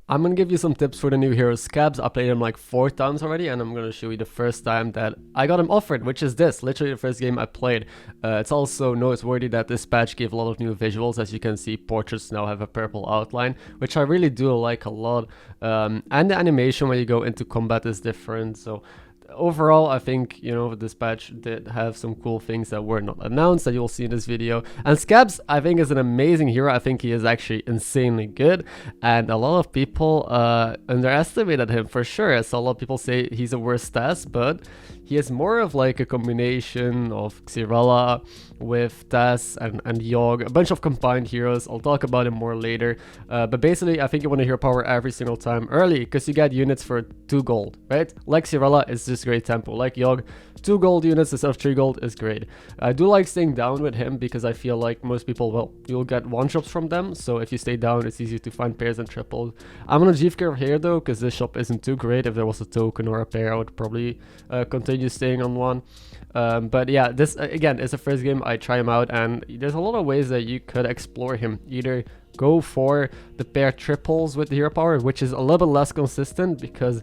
I'm gonna give you some tips for the new hero Scabbs. I played him like 4 times already, and I'm gonna show you the first time that I got him offered, which is this, literally the first game I played. It's also noteworthy that this patch gave a lot of new visuals. As you can see, portraits now have a purple outline, which I really do like a lot. And the animation when you go into combat is different, so overall, I think, you know, this patch did have some cool things that were not announced that you'll see in this video. And Scabbs, I think, is an amazing hero. I think he is actually insanely good, and a lot of people underestimated him for sure. So a lot of people say he's a worse stats, but he is more of like a combination of Xyrella with Tess and Yogg, a bunch of combined heroes. I'll talk about him more later. But basically, I think you want to hero power every single time early, because you get units for 2 gold, right? Like Xyrella is just great tempo. Like Yogg, 2 gold units instead of 3 gold is great. I do like staying down with him because I feel like most people, well, you'll get one-shots from them. So if you stay down, it's easier to find pairs and triples. I'm gonna Jeef curve here though, because this shop isn't too great. If there was a token or a pair, I would probably continue staying on one. But yeah, this again is the first game I try him out, and there's a lot of ways that you could explore him. Either go for the pair triples with the hero power, which is a little bit less consistent because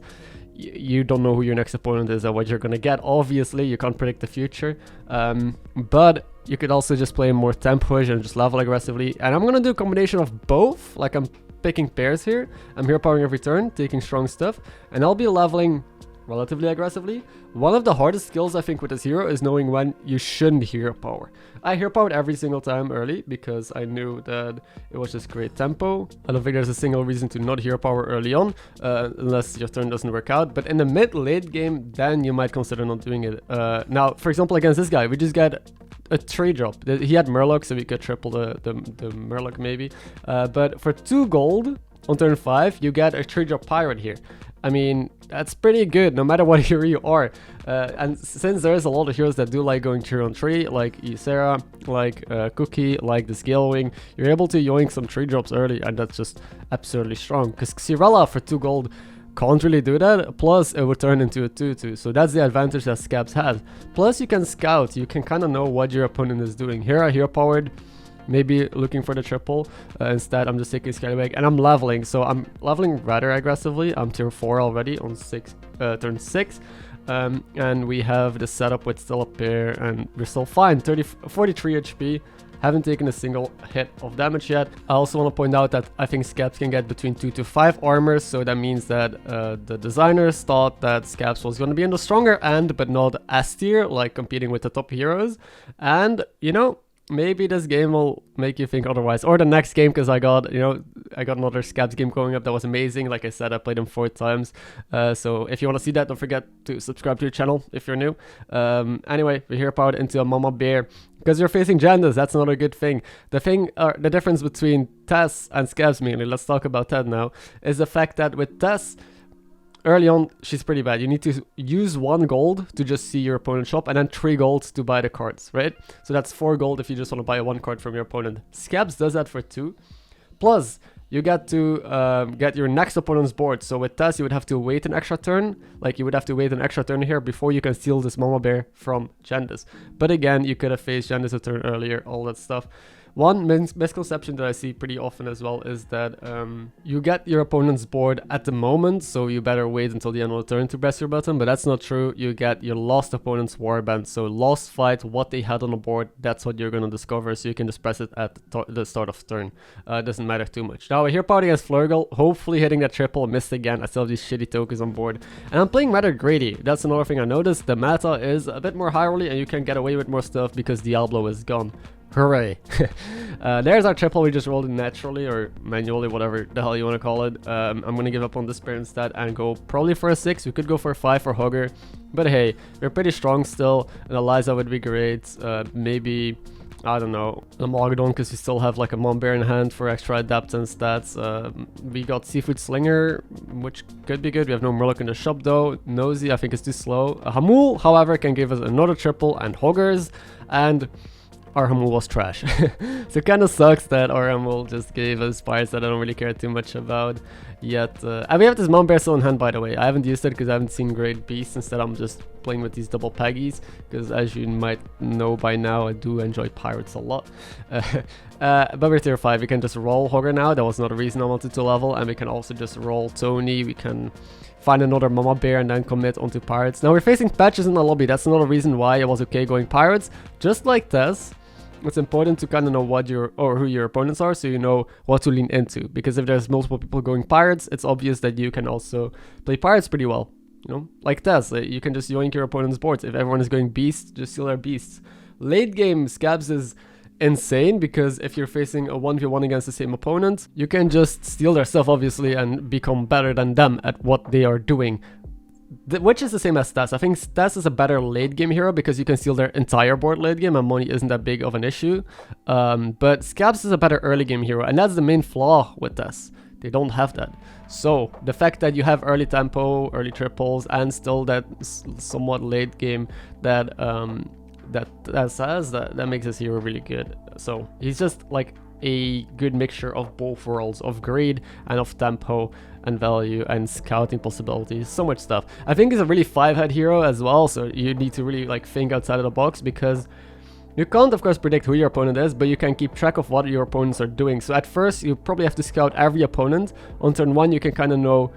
you don't know who your next opponent is or what you're gonna get. Obviously, you can't predict the future. But you could also just play more tempo-ish and just level aggressively. And I'm gonna do a combination of both. Like, I'm picking pairs here. I'm hero powering every turn, taking strong stuff, and I'll be leveling relatively aggressively. One of the hardest skills I think with this hero is knowing when you shouldn't hero power. I hero powered every single time early because I knew that it was just great tempo. I don't think there's a single reason to not hero power early on, unless your turn doesn't work out. But in the mid-late game, then you might consider not doing it. Now, for example, against this guy, we just got a 3 drop. He had Murloc, so we could triple the Murloc maybe. But for 2 gold on turn 5, you get a 3 drop Pirate here. I mean, that's pretty good no matter what hero you are. And since there is a lot of heroes that do like going 3 on 3, like Ysera, like Cookie, like the Scalewing, you're able to yoink some 3 drops early, and that's just absurdly strong. Because Xyrella for 2 gold can't really do that, plus it would turn into a 2-2, so that's the advantage that Scabbs has. Plus you can scout, you can kind of know what your opponent is doing. Here I hero powered, maybe looking for the triple. Instead, I'm just taking Scallywag, and I'm leveling. So I'm leveling rather aggressively. I'm tier 4 already on turn 6. And we have the setup with still a pair, and we're still fine. 43 HP. Haven't taken a single hit of damage yet. I also want to point out that I think Scabbs can get between 2 to 5 armors, so that means that the designers thought that Scabbs was going to be in the stronger end, but not S tier, like competing with the top heroes. And, you know, maybe this game will make you think otherwise, or the next game, because I got another Scabbs game going up that was amazing. Like I said, I played him 4 times. So if you want to see that, don't forget to subscribe to the channel if you're new. Anyway, we're here powered into a Mama Bear because you're facing Jandas. That's not a good thing. The difference between Tess and Scabbs mainly, let's talk about that now, is the fact that with Tess, early on, she's pretty bad. You need to use 1 gold to just see your opponent's shop, and then 3 golds to buy the cards, right? So that's 4 gold if you just want to buy 1 card from your opponent. Scabbs does that for 2. Plus, you get to get your next opponent's board. So with Tess, you would have to wait an extra turn. Like, you would have to wait an extra turn here before you can steal this Mama Bear from Jandas. But again, you could have faced Jandas a turn earlier, all that stuff. One misconception that I see pretty often as well is that you get your opponent's board at the moment, so you better wait until the end of the turn to press your button, but that's not true. You get your lost opponent's warband, so lost fight, what they had on the board, that's what you're going to discover, so you can just press it at the start of turn. It doesn't matter too much. Now, here party against Flurgle, hopefully hitting that triple, missed again. I still have these shitty tokens on board, and I'm playing rather greedy. That's another thing I noticed. The meta is a bit more high roll-y, and you can get away with more stuff because Diablo is gone. Hooray. There's our triple. We just rolled it naturally or manually, whatever the hell you want to call it. I'm going to give up on this pair instead and go probably for a 6. We could go for a 5 for Hugger. But hey, we're pretty strong still. And Eliza would be great. Maybe, I don't know, a Mogadon, because we still have like a Mom Bear in hand for extra adaptance stats. We got Seafood Slinger, which could be good. We have no Murloc in the shop though. Nosy, I think, is too slow. Hamul, however, can give us another triple and Hoggers. And Arhamul was trash. So it kind of sucks that Arhamul just gave us Pirates that I don't really care too much about yet. And we have this Mount Bear still in hand, by the way. I haven't used it because I haven't seen Great Beasts. Instead, I'm just playing with these double Peggies because, as you might know by now, I do enjoy Pirates a lot. But we're tier 5. We can just roll Hogger now. That was not a reason I wanted to level. And we can also just roll Tony. We can find another Mama Bear and then commit onto Pirates. Now we're facing patches in the lobby. That's another reason why it was okay going Pirates. Just like this, it's important to kind of know what who your opponents are, so you know what to lean into. Because if there's multiple people going Pirates, it's obvious that you can also play Pirates pretty well. You know, like this, you can just yoink your opponent's boards. If everyone is going Beasts, just steal their Beasts. Late game, Scabbs is insane because if you're facing a 1v1 against the same opponent, you can just steal their stuff, obviously, and become better than them at what they are doing. Which is the same as Stas. I think Stas is a better late game hero because you can steal their entire board late game and money isn't that big of an issue. But Scabbs is a better early game hero, and that's the main flaw with this. They don't have that. So the fact that you have early tempo, early triples, and still that somewhat late game that that makes this hero really good. So he's just like a good mixture of both worlds, of greed and of tempo and value and scouting possibilities. So much stuff. I think he's a really 5-head hero as well, so you need to really like think outside of the box because you can't of course predict who your opponent is, but you can keep track of what your opponents are doing. So at first you probably have to scout every opponent. On turn 1 you can kind of know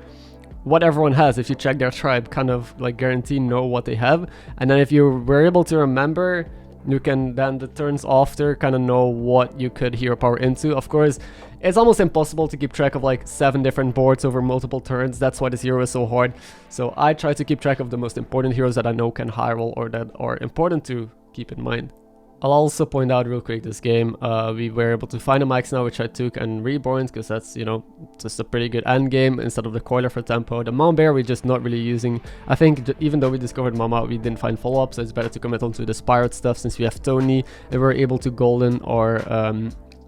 what everyone has. If you check their tribe, kind of like guarantee know what they have, and then if you were able to remember, you can then the turns after kind of know what you could hero power into. Of course, it's almost impossible to keep track of like 7 different boards over multiple turns. That's why this hero is so hard. So I try to keep track of the most important heroes that I know can high roll or that are important to keep in mind. I'll also point out real quick this game, we were able to find a max now, which I took, and reborn because that's, you know, just a pretty good end game instead of the coiler for tempo. The Mount Bear we're just not really using. I think even though we discovered Mama, we didn't find follow-up, so it's better to commit onto the Pirate stuff since we have Tony, and we're able to golden or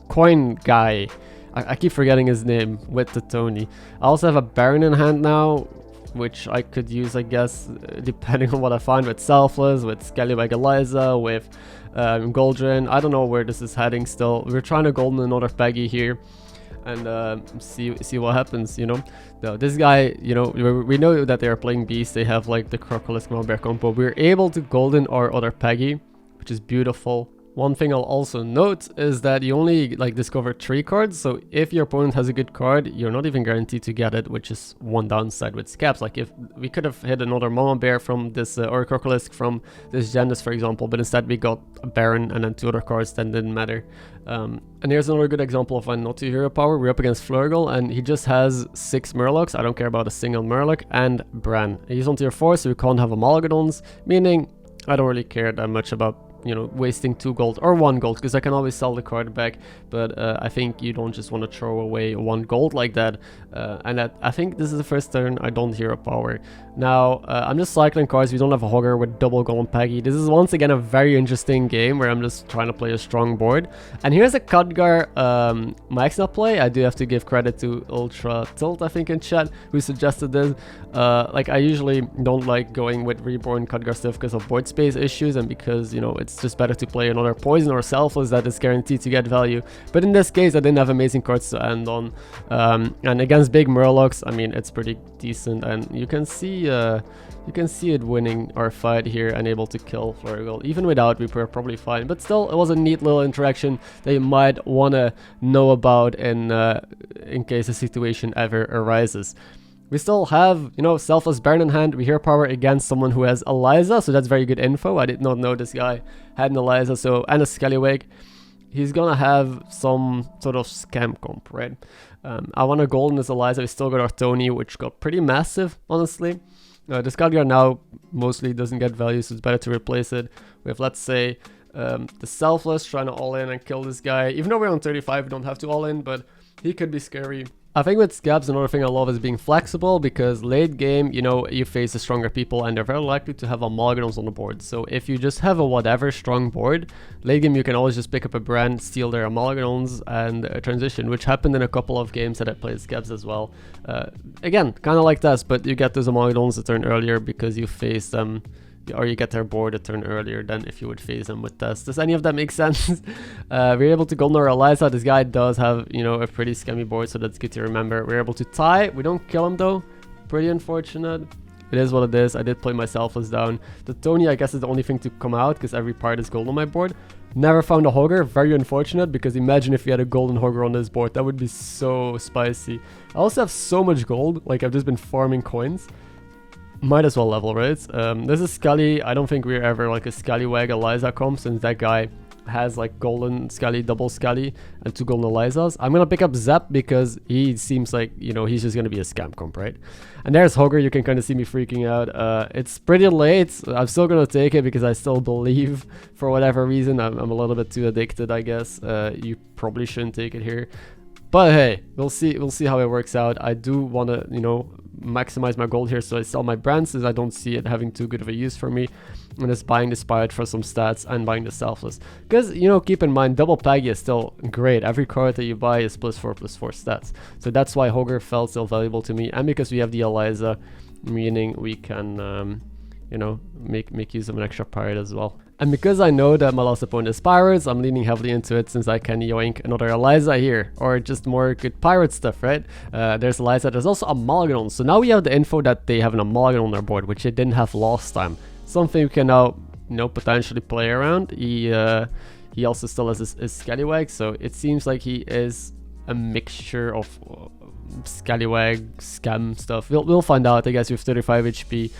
coin guy. I keep forgetting his name with the Tony. I also have a Baron in hand now, which I could use, I guess, depending on what I find with Selfless, with Scallywag Eliza, with Goldrin. I don't know where this is heading still. We're trying to golden another Peggy here and see what happens, you know. Now, this guy, you know, we know that they are playing Beast. They have like the Crocolisk Mount Bear combo. We're able to golden our other Peggy, which is beautiful. One thing I'll also note is that you only like discover 3 cards, so if your opponent has a good card, you're not even guaranteed to get it, which is one downside with Scabbs. Like if we could have hit another Mama Bear from this or a Crocolisk from this Gendis, for example, but instead we got a Baron and then 2 other cards, then didn't matter. And here's another good example of a not to hero power. We're up against Flurgle and he just has 6 Murlocs. I don't care about a single Murloc, and Bran. He's on tier 4, so we can't have Amalgadons, meaning I don't really care that much about, you know, wasting 2 gold or 1 gold, because I can always sell the card back, but I think you don't just want to throw away 1 gold like that. And I think this is the first turn I don't hero power. Now I'm just cycling cards. We don't have a Hogger with double Golem Peggy. This is once again a very interesting game where I'm just trying to play a strong board. And here's a Khadgar MarkMcKz play. I do have to give credit to Ultra Tilt, I think, in chat, who suggested this. Like I usually don't like going with Reborn Khadgar stuff because of board space issues and because, you know, it's just better to play another Poison or Selfless that is guaranteed to get value. But in this case I didn't have amazing cards to end on, and against big Murlocs, I mean, it's pretty decent, and you can see it winning our fight here and able to kill Flurgle. Even without, we were probably fine, but still it was a neat little interaction that you might want to know about in case a situation ever arises. We still have, you know, Selfless Baron in hand. We hero power against someone who has Eliza, so that's very good info. I did not know this guy had an Eliza, so, and a Scallywag. He's gonna have some sort of scam comp, right? I want to golden this Eliza. We still got our Tony, which got pretty massive, honestly. The Khadgar now mostly doesn't get value, so it's better to replace it with, let's say, the Selfless trying to all in and kill this guy. Even though we're on 35, we don't have to all in, but he could be scary. I think with Scabbs, another thing I love is being flexible, because late game, you know, you face the stronger people and they're very likely to have Amalgadons on the board. So if you just have a whatever strong board, late game you can always just pick up a brand, steal their Amalgadons and transition, which happened in a couple of games that I played Scabbs as well. Again, kind of like this, but you get those Amalgadons a turn earlier because you face them, or you get their board a turn earlier than if you would phase them with this. Does any of that make sense? We're able to golden our Slysssa. This guy does have, you know, a pretty scammy board, so that's good to remember. We're able to tie. We don't kill him though. Pretty unfortunate. It is what it is. I did play my Selfless down. The Tony, I guess, is the only thing to come out because every part is gold on my board. Never found a Hogger. Very unfortunate, because imagine if you had a golden Hogger on this board. That would be so spicy. I also have so much gold. Like, I've just been farming coins. Might as well level, right? This is Scully. I don't think we're ever like a Scallywag Slysssa comp, since that guy has like golden Scully, double Scully, and 2 golden Slyssas. I'm gonna pick up Zep because he seems like, you know, he's just gonna be a scam comp, right? And there's Hogger. You can kind of see me freaking out. It's pretty late. I'm still gonna take it because I still believe, for whatever reason, I'm a little bit too addicted, I guess. You probably shouldn't take it here. But hey, we'll see how it works out. I do want to, you know, maximize my gold here, so I sell my brands, since I don't see it having too good of a use for me. And just buying the Spirit for some stats and buying the Selfless. Because, you know, keep in mind, double Paggy is still great. Every card that you buy is +4/+4 stats. So that's why Hogger felt so valuable to me. And because we have the Slysssa, meaning we can, you know, make use of an extra pirate as well. And because I know that my last opponent is pirates, I'm leaning heavily into it, since I can yoink another Slysssa here, or just more good pirate stuff, right? There's Slysssa, there's also a Mulligan. So now we have the info that they have an Mulligan on their board, which they didn't have last time. Something we can now, you know, potentially play around. He also still has his Scallywag, so it seems like he is a mixture of Scallywag, scam stuff. We'll find out. I guess we have 35 HP.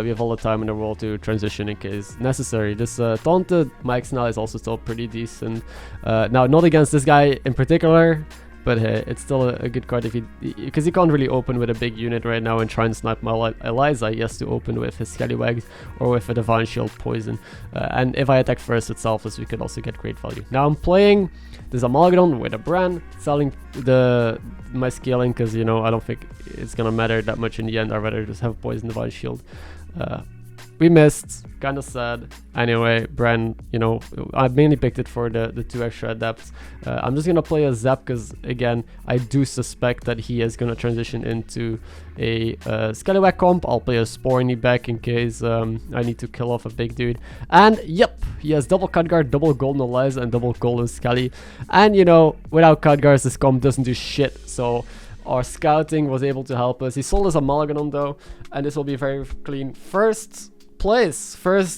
We have all the time in the world to transition in case necessary. This taunted Max now is also still pretty decent. Now, not against this guy in particular, but hey, it's still a good card if because he can't really open with a big unit right now and try and snipe my Slysssa. He has to open with his Scallywags or with a Divine Shield poison. And if I attack first with Selfless, we could also get great value. Now I'm playing this Amalgadon with a brand, selling my scaling because, you know, I don't think it's gonna matter that much in the end. I'd rather just have poison Divine Shield. We missed, kind of sad. Anyway, Bran, you know, I mainly picked it for the 2 extra adapts. I'm just gonna play a Zap because, again, I do suspect that he is gonna transition into a Scallywag comp. I'll play a Sporny back in case I need to kill off a big dude. And yep, he has double Khadgar, double Golden Slysssa, and double Golden Scully. And, you know, without Khadgars, this comp doesn't do shit. So our scouting was able to help us. He sold us a Mulligan though, and this will be very clean. First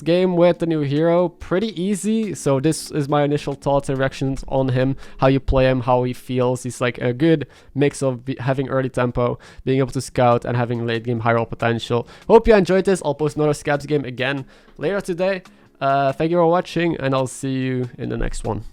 game with the new hero, pretty easy. So this is my initial thoughts and reactions on him, how you play him, how he feels. He's like a good mix of having early tempo, being able to scout, and having late game high roll potential. Hope you enjoyed this. I'll post another Scabbs game again later today. Thank you for watching, and I'll see you in the next one.